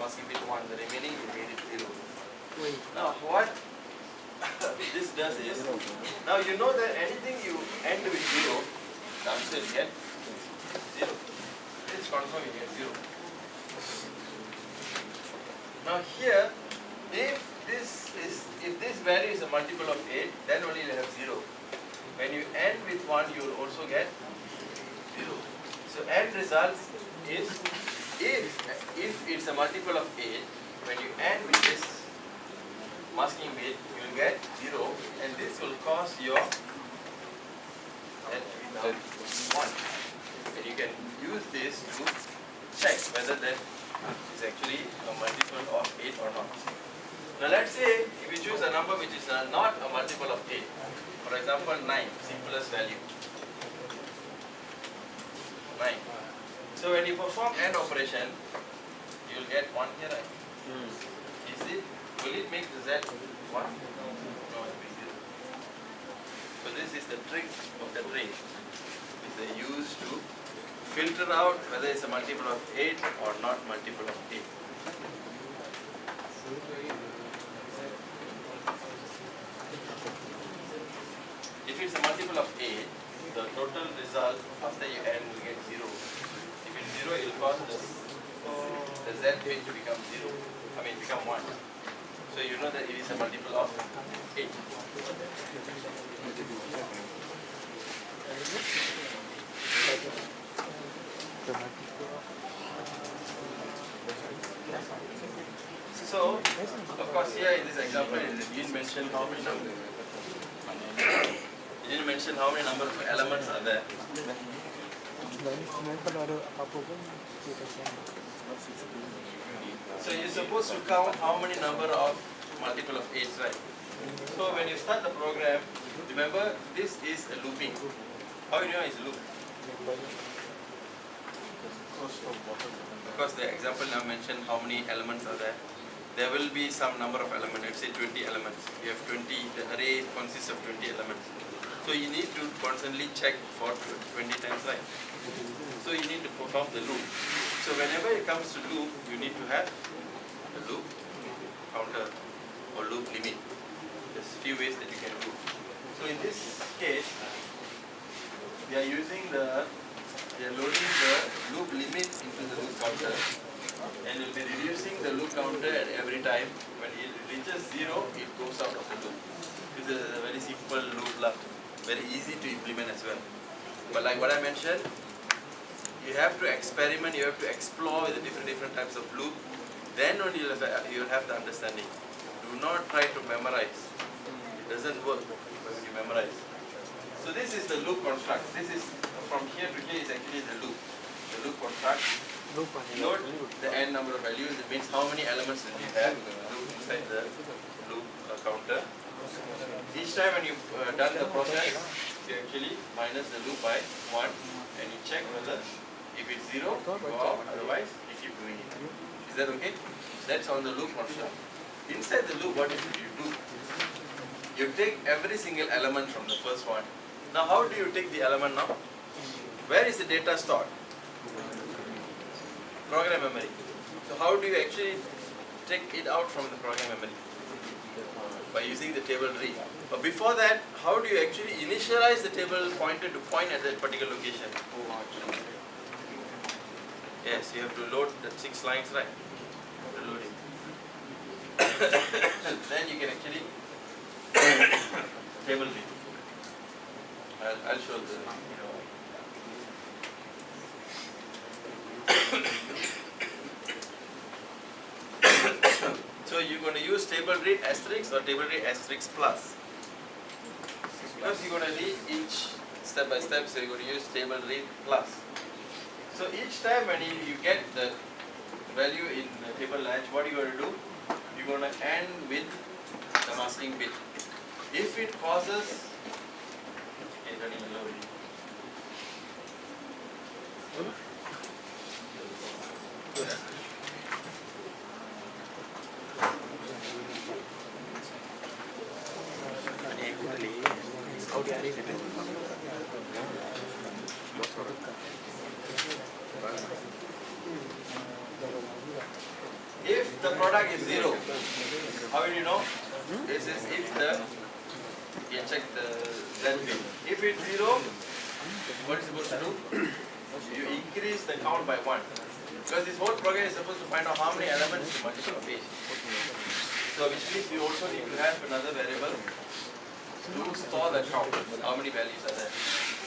masking bit 1, the remaining you made it 0. Now what this does is, now you know that anything you end with 0, the answer is get 0. It's confirm you get 0. Now here, if this value is a multiple of 8, then only you have 0. When you end with 1, you will also get 0. So end result is, if it's a multiple of 8, when you end with this masking bit, you will get 0, and this will cause your that to become 1. And you can use this to check whether that is actually a multiple of 8 or not. Now let's say if you choose a number which is not a multiple of 8, for example 9, simplest value, 9. So when you perform AND operation, you will get 1 here, right? Is it, will it make the Z 1? No, it will be 0. So this is the trick of the trade, which they use to filter out whether it's a multiple of 8 or not multiple of 8. If it's a multiple of 8, the total result after you end will get 0. If it's 0, it will cause the Z bit to become 0. I mean become 1. So you know that it is a multiple of 8. So, of course here in this example it didn't mention how many numbers. It didn't mention how many number of elements are there. So you're supposed to count how many number of multiple of 8s, right? So when you start the program, remember this is a looping. How you know it's a loop? Because the example now mentioned how many elements are there. There will be some number of elements, let's say 20 elements. You have 20, the array consists of 20 elements. So you need to constantly check for 20 times, right? So you need to perform the loop. So whenever it comes to loop, you need to have a loop counter or loop limit. There's few ways that you can do. So in this case, we are loading the loop limit into the loop counter, and we'll be reducing the loop counter at every time. When it reaches 0, it goes out of the loop. This is a very simple loop, very easy to implement as well. But like what I mentioned, you have to experiment, you have to explore with the different types of loop. Then only you'll have the understanding. Do not try to memorize. It doesn't work when you memorize. So this is the loop construct. This is from here to here is actually the loop. The loop construct. Note the n number of values. It means how many elements that you have inside the loop counter. Each time when you've done the process, you actually minus the loop by 1, and you check whether if it's 0, go out, otherwise you keep doing it. Is that okay? That's on the loop construct. Inside the loop, what is it you do? You take every single element from the first one. Now how do you take the element now? Where is the data stored? Program memory. So how do you actually take it out from the program memory? By using the table tree. But before that, how do you actually initialize the table pointer to point at that particular location? Yes, you have to load the 6 lines, right? To load it. Then you can actually table tree. I'll show the So you're going to use table read asterisk or table read asterisk plus. Because you're going to read each step by step, so you're going to use table read plus. So each time when you get the value in the table latch, what you're going to do? You're going to end with the masking bit. If it causes running low. If if the product is 0, how will you know? This is if the, you check that bit. If it's 0, what is supposed to do? You increase the count by 1. Because this whole program is supposed to find out how many elements to multiple page. So which means you also need to have another variable to store the count, how many values are there.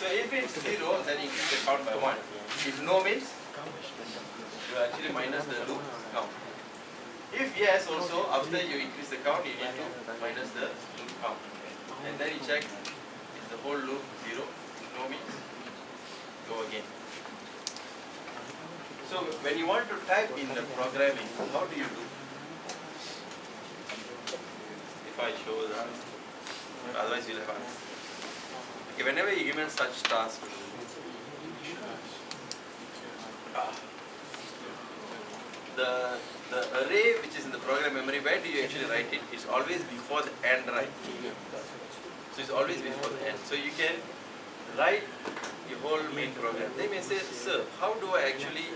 So if it's 0, then increase the count by 1. If no means, you actually minus the loop count. If yes also, after you increase the count, you need to minus the loop count. And then you check, is the whole loop 0? If no means, go again. So when you want to type in the programming, how do you do? If I show that, otherwise you'll have answer. Okay, whenever you're given such task, the array which is in the program memory, where do you actually write it? It's always before the end, right? So it's always before the end. So you can write your whole main program. They may say, sir, how do I actually,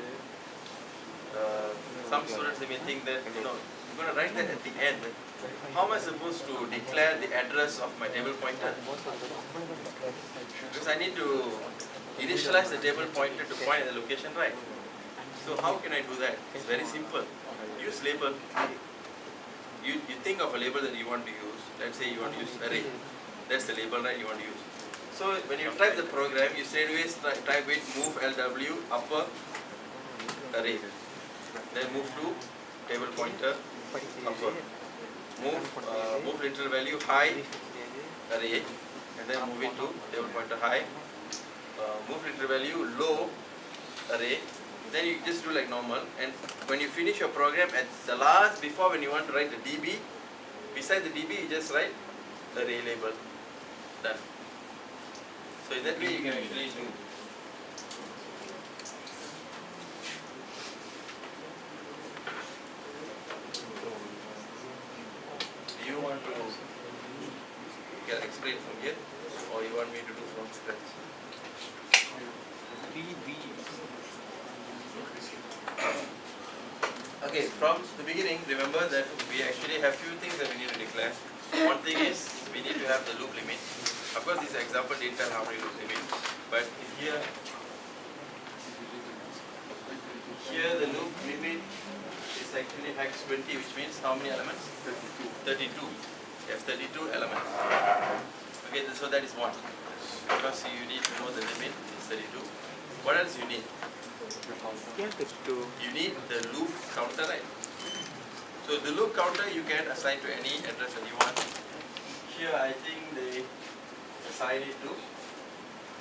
some students they may think that, you know, I'm going to write that at the end. How am I supposed to declare the address of my table pointer? Because I need to initialize the table pointer to point at the location, right? So how can I do that? It's very simple. Use label. You think of a label that you want to use. Let's say you want to use array. That's the label, right, you want to use. So when you type the program, you straight away type it move LW upper array. Then move to table pointer upper. Move literal value high array, and then move it to table pointer high. Move literal value low array. Then you just do like normal, and when you finish your program at the last, before when you want to write the DB, beside the DB you just write array label. Done. So in that way you can actually do. Do you want to explain from here, or you want me to do from scratch? Okay, from the beginning, remember that we actually have few things that we need to declare. One thing is we need to have the loop limit. Of course, this example didn't tell how many loop limit, but here the loop limit is actually hex 20, which means how many elements? 32. You have 32 elements. Okay, so that is one. Because you need to know the limit is 32. What else you need? You need the loop counter, right? So the loop counter you can assign to any address that you want. Here I think they assign it to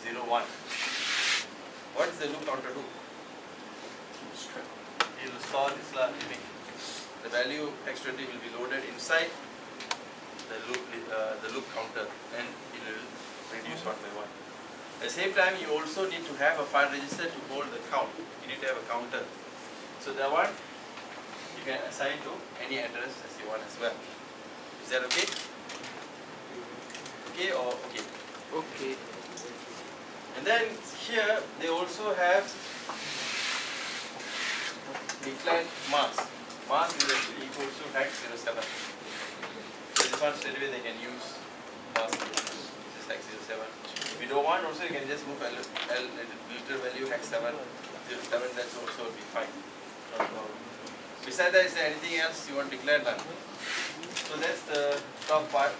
0, 1. What does the loop counter do? It will store this limit. The value x20 will be loaded inside the loop counter, and it will reduce 1 by 1. At the same time, you also need to have a file register to hold the count. You need to have a counter. So that one you can assign to any address as you want as well. Is that okay? Okay or okay? Okay. And then here they also have declared mask. Mask is actually equal to hex 07. So this one straight away they can use mask. This is hex 07. If you don't want also, you can just move literal value hex 7, 07, that also will be fine. No problem. Besides that, is there anything else you want to declare? None. So that's the top part,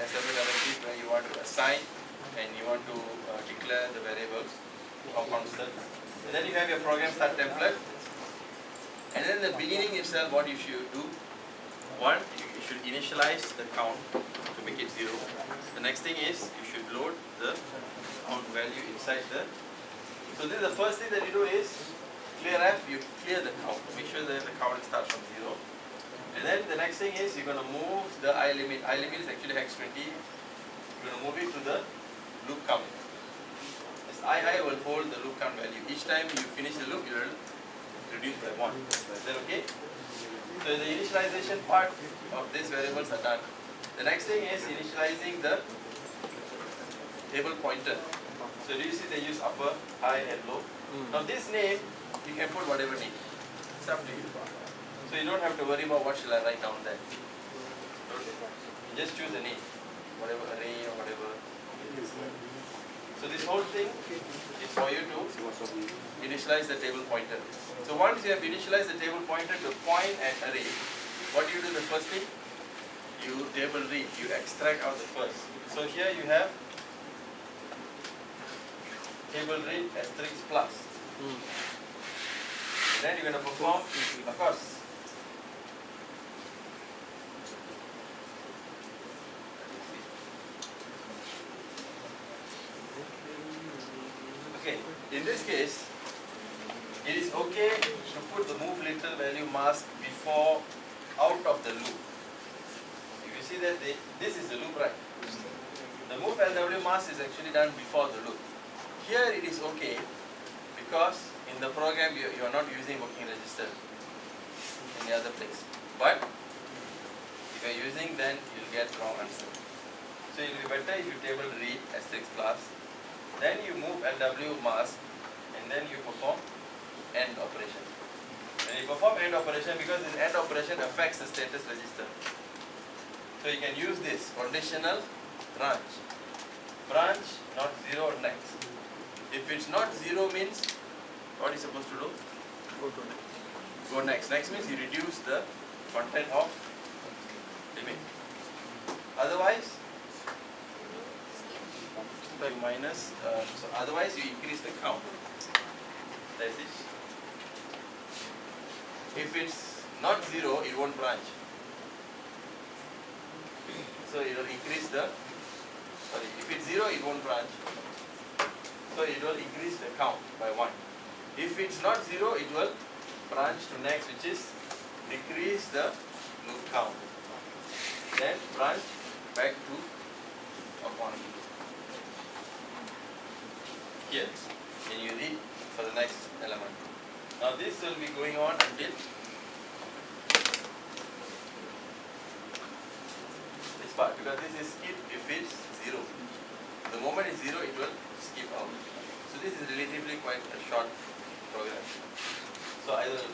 the assembly level sheet, where you want to assign and you want to declare the variables or constants. And then you have your program start template. And then the beginning itself, what you should do, one, you should initialize the count to make it 0. The next thing is you should load the count value inside the. So this is the first thing that you do is clear F, you clear the count. Make sure that the count starts from 0. And then the next thing is you're going to move the I limit. I limit is actually hex 20. You're going to move it to the loop count. This I will hold the loop count value. Each time you finish the loop, you will reduce by 1. Is that okay? So the initialization part of these variables are done. The next thing is initializing the table pointer. So do you see they use upper, high and low? Now this name, you can put whatever name. It's up to you. So So you don't have to worry about what shall I write down there. You just choose a name, whatever array or whatever. So this whole thing is for you to initialize the table pointer. So once you have initialized the table pointer to point an array, what do you do the first thing? You table read, you extract out the first. So here you have table read asterisk plus. Then you're going to perform, of course. Okay, in this case, it is okay to put the move literal value mask before out of the loop. If you see that this is the loop, right? The move LW mask is actually done before the loop. Here it is okay because in the program you are not using working register in the other place. But if you are using, then you'll get wrong answer. So it will be better if you table read asterisk plus, then you move LW mask, and then you perform AND operation. When you perform AND operation, because this AND operation affects the status register. So you can use this conditional branch. Branch not 0 next. If it's not 0 means, what are you supposed to do? Go next. Next means you reduce the content of limit. Otherwise, you minus, so otherwise you increase the count. That's it. If it's not 0, it won't branch. So it will increase the, sorry, if it's 0, it won't branch. So it will increase the count by 1. If it's not 0, it will branch to next, which is decrease the loop count. Then branch back to upon here. And you read for the next element. Now this will be going on until this part, because this is skip if it's 0. The moment it's 0, it will skip out. So this is relatively quite a short program. So I will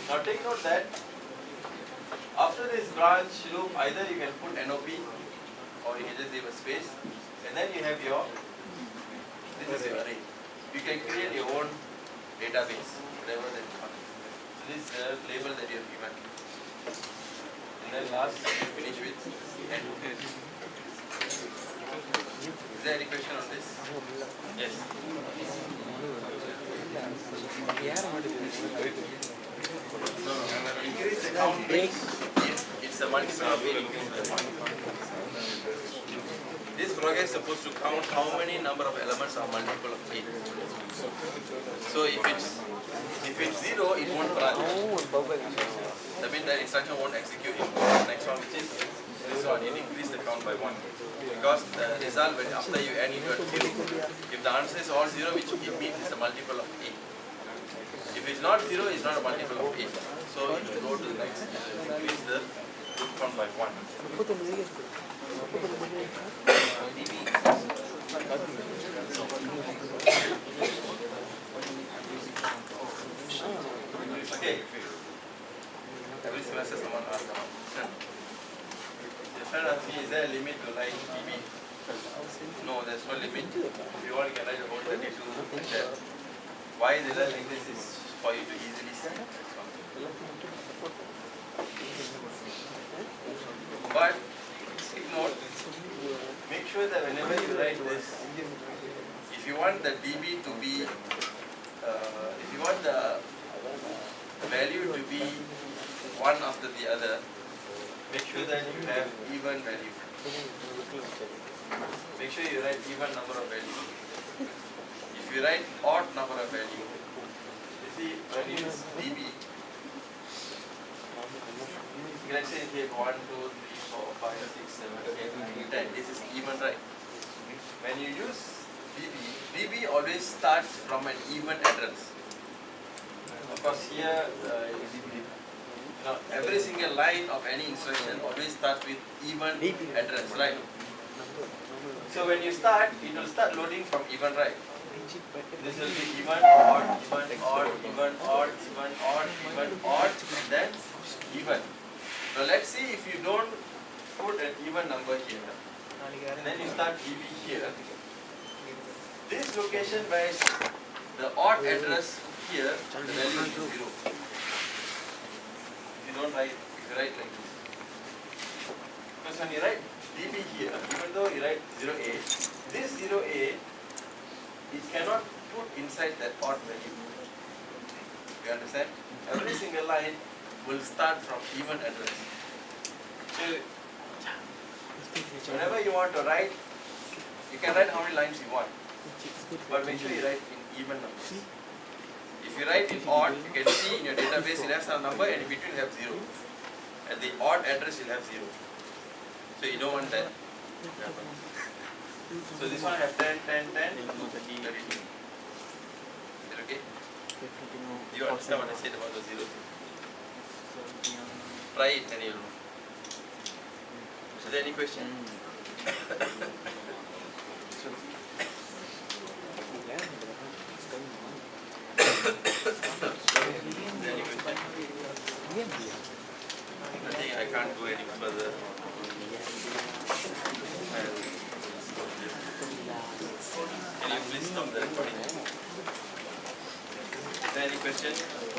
now take note that after this branch loop, either you can put NOP or you can just leave a space, and then you have your, this is your array. You can create your own database, whatever that you want. So this is the label that you have given. And then last, you finish with end. Is there any question on this? Yes. No. Increase the count means if it's a multiple of 8, increase the count. This program is supposed to count how many number of elements are multiple of 8. So if it's 0, it won't branch. That means the instruction won't execute in the next one, which is this one. It increase the count by 1. Because the result, when after you add it to 0, if the answer is all 0, which it means it's a multiple of 8. If it's not 0, it's not a multiple of 8. So it will go to the next, increase the loop count by 1. Okay. Every semester someone asks about. Your friend asked me, is there a limit to write DB? No, there's no limit. If you want, you can write about 32 like that. Why is it like this is for you to easily see. But take note, make sure that whenever you write this, if you want the DB to be, if you want the value to be one after the other, make sure that you have even value. Make sure you write even number of values. If you write odd number of value, you see when you use DB, let's say here 1, 2, 3, 4, 5, 6, 7, 8, 9, 10. This is even, right? When you use DB always starts from an even address. Of course, here every single line of any instruction always starts with even address, right? So when you start, it will start loading from even, right? This will be even, odd, even, odd, even, odd, even, odd, even, odd, and then even. So let's see if you don't put an even number here, and then you start DB here. This location where the odd address here, the value will be 0. If you don't write, if you write like this. Because when you write DB here, even though you write 0A, this 0A, it cannot put inside that odd value. You understand? Every single line will start from even address. So, whenever you want to write, you can write how many lines you want. But make sure you write in even numbers. If you write in odd, you can see in your database you'll have some number and in between you have 0. At the odd address you'll have 0. So you don't want that. So this one have 10, 10, 10, 32. Is it okay? You understand what I said about the 0 thing? Try it and you'll know. Is there any question? I think I can't go any further. Can you please stop the recording? Is there any question?